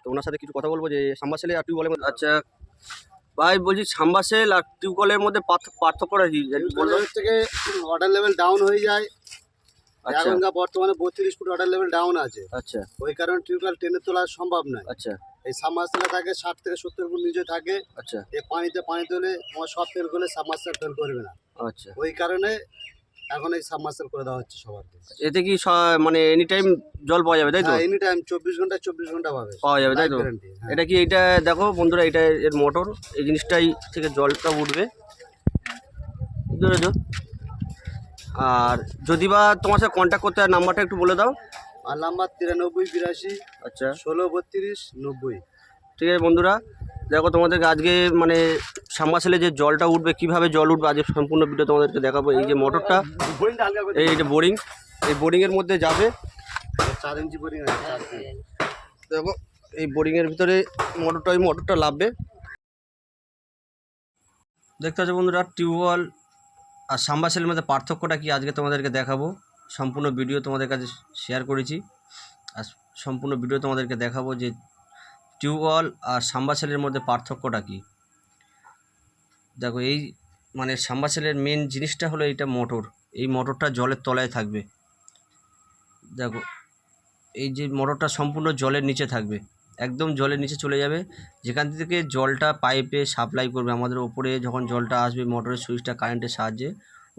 তো ওনার সাথে কিছু কথা বলবো যে সাবমার্সেল আর টিউবওয়েলের মধ্যে। আচ্ছা ভাই, বলছি সাবমার্সেল আর টিউবওয়েলের মধ্যে পার্থক্যটা কি? থেকে ওয়াটার লেভেল ডাউন হয়ে যায়। আচ্ছা এখন বর্তমানে 32 ফুট ওয়াটার লেভেল ডাউন আছে। আচ্ছা ওই কারণে টিউবওয়েল টেনে তোলা সম্ভব নয়। আচ্ছা এই সাবমার্সেলে থাকে 60 থেকে 70 ফুট নিচে থাকে। আচ্ছা এই পানি তোলে তোমার সব ফেল করলে সাবমার্সেল ফেল করবে না। আচ্ছা, ওই কারণে এখন এই সাবমার্সেল করে দেওয়া হচ্ছে সবার। এতে কি মানে এনি টাইম জল পাওয়া যাবে তাই তো? এনি টাইম 24 ঘন্টা পাওয়া যাবে তাই তো? এটা কি, এটা দেখো বন্ধুরা, এটা এর মোটর, এই জিনিসটাই থেকে জলটা উঠবে বুঝতে। আর যদি বা তোমার সাথে কন্ট্যাক্ট করতে হয়, নাম্বারটা একটু বলে দাও। আর নাম্বার 93 82 আচ্ছা 16 32 90। ঠিক আছে বন্ধুরা, দেখো তোমাদেরকে আজকে মানে সাবমার্সেলে যে জলটা উঠবে, কিভাবে জল উঠবে আজকে সম্পূর্ণ ভিডিও তোমাদেরকে দেখাবো। এই যে মোটরটা, এই যে বোরিং, এই বোরিংয়ের মধ্যে যাবে 4 ইঞ্চি বোরিং আছে। দেখো এই বোরিংয়ের ভিতরে মোটরটা, ওই মোটরটা লাভবে। দেখতে পাচ্ছ বন্ধুরা, টিউবওয়েল আর সাবমার্সেলের মধ্যে পার্থক্যটা কি আজকে তোমাদেরকে দেখাবো। সম্পূর্ণ ভিডিও তোমাদের কাছে শেয়ার করেছি, আর সম্পূর্ণ ভিডিও তোমাদেরকে দেখাবো যে টিউবওয়েল আর সাবমার্সেলের মধ্যে পার্থক্যটা কি। দেখো এই মানে সাবমার্সেলের মেন জিনিসটা হলো এইটা মোটর, এই মোটরটা জলের তলায় থাকবে। দেখো এই যে মোটরটা সম্পূর্ণ জলের নিচে থাকবে, একদম জলের নিচে চলে যাবে, যেখান থেকে জলটা পাইপে সাপ্লাই করবে আমাদের ওপরে। যখন জলটা আসবে মোটরের সুইচটা কারেন্টের সাহায্যে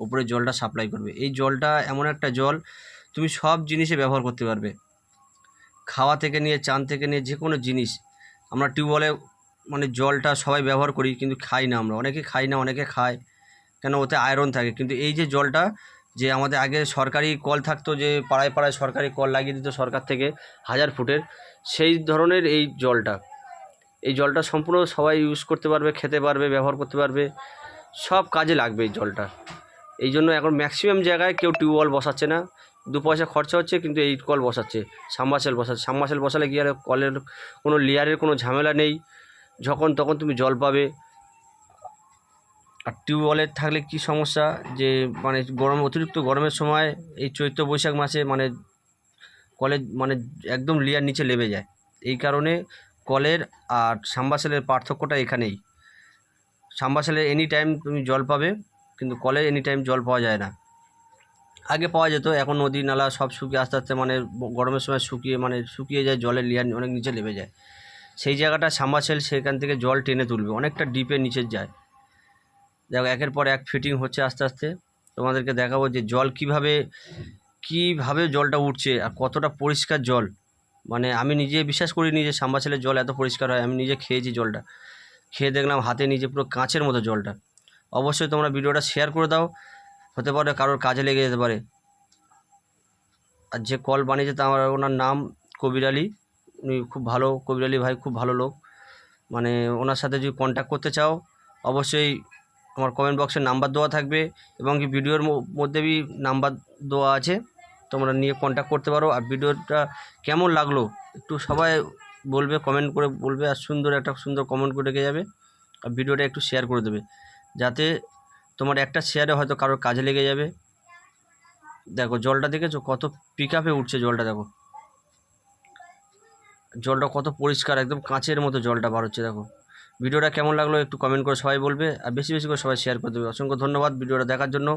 ওপরে জলটা সাপ্লাই করবে। এই জলটা এমন একটা জল তুমি সব জিনিসে ব্যবহার করতে পারবে, খাওয়া থেকে নিয়ে চান থেকে নিয়ে যে কোনো জিনিস। আমরা টিউবওয়েলে মানে জলটা সবাই ব্যবহার করি কিন্তু খাই না, আমরা অনেকে খাই না, অনেকে খায়, কেন ওতে আয়রন থাকে। কিন্তু এই যে জলটা, যে আমাদের আগে সরকারি কল থাকতো, যে পাড়ায় পাড়ায় সরকারি কল লাগিয়ে দিত সরকার থেকে 1000 ফুটের, সেই ধরনের এই জলটা সম্পূর্ণ সবাই ইউজ করতে পারবে, খেতে পারবে, ব্যবহার করতে পারবে, সব কাজে লাগবে এই জলটা। এই জন্য এখন ম্যাক্সিমাম জায়গায় কেউ টিউবওয়েল বসাচ্ছে না, 2 পয়সা খরচা হচ্ছে কিন্তু এই কল বসাচ্ছে, সাবমার্সেল বসাচ্ছে। সাবমার্সেল বসালে কি আর কলের কোনো লেয়ারের কোনো ঝামেলা নেই, যখন তখন তুমি জল পাবে। আর টিউবওয়েলের থাকলে কি সমস্যা, যে মানে অতিরিক্ত গরমের সময় এই চৈত্র বৈশাখ মাসে মানে কলের মানে একদম লেয়ার নিচে লেবে যায়। এই কারণে কলের আর সাবমার্সেলের পার্থক্যটা এখানেই। সাবমার্সেলে এনি টাইম তুমি জল পাবে, কিন্তু কলে এনি টাইম জল পাওয়া যায় না। আগে পাওয়া যেত, এখন নদী নালা সব শুকিয়ে আস্তে আস্তে মানে গরমের সময় শুকিয়ে যায়, জলের লেয়ার অনেক নিচে নেমে যায়। সেই জায়গাটা সাবমার্সেল সেখান থেকে জল টেনে তুলবে, অনেকটা ডিপের নিচে যায়। দেখো একের পর এক ফিটিং হচ্ছে আস্তে আস্তে, তোমাদেরকে দেখাবো যে জল কীভাবে জলটা উঠছে আর কতটা পরিষ্কার জল। মানে আমি নিজে বিশ্বাস করিনি যে সাবমার্সেলের জল এত পরিষ্কার হয়। আমি নিজে খেয়েছি জলটা, খেয়ে দেখলাম হাতে নিজে পুরো কাঁচের মতো জলটা। অবশ্যই তোমরা ভিডিওটা শেয়ার করে দাও, হতে পারে কারোর কাজে লেগে যেতে পারে। আর যে কল বানিয়েছে ওনার নাম কবির আলী, উনি খুব ভালো, কবির আলী ভাই খুব ভালো লোক। মানে ওনার সাথে যদি কন্ট্যাক্ট করতে চাও অবশ্যই আমার কমেন্ট বক্সে নাম্বার দেওয়া থাকবে, এবং কি ভিডিওর মধ্যে নাম্বার দেওয়া আছে, তোমরা নিয়ে কন্ট্যাক্ট করতে পারো। আর ভিডিওটা কেমন লাগলো একটু সবাই বলবে, কমেন্ট করে বলবে, আর একটা সুন্দর কমেন্ট করে রেখে যাবে। আর ভিডিওটা একটু শেয়ার করে দেবে, যাতে তোমার একটা শেয়ারে হয়তো কারোর কাজে লেগে যাবে। দেখো জলটা দেখেছো কত পিক আপে উঠছে জলটা, দেখো জলটা কত পরিষ্কার, একদম কাঁচের মতো জলটা বার হচ্ছে। দেখো ভিডিওটা কেমন লাগলো একটু কমেন্ট করে সবাই বলবে, আর বেশি বেশি করে সবাই শেয়ার করে দেবে। অসংখ্য ধন্যবাদ ভিডিওটা দেখার জন্য।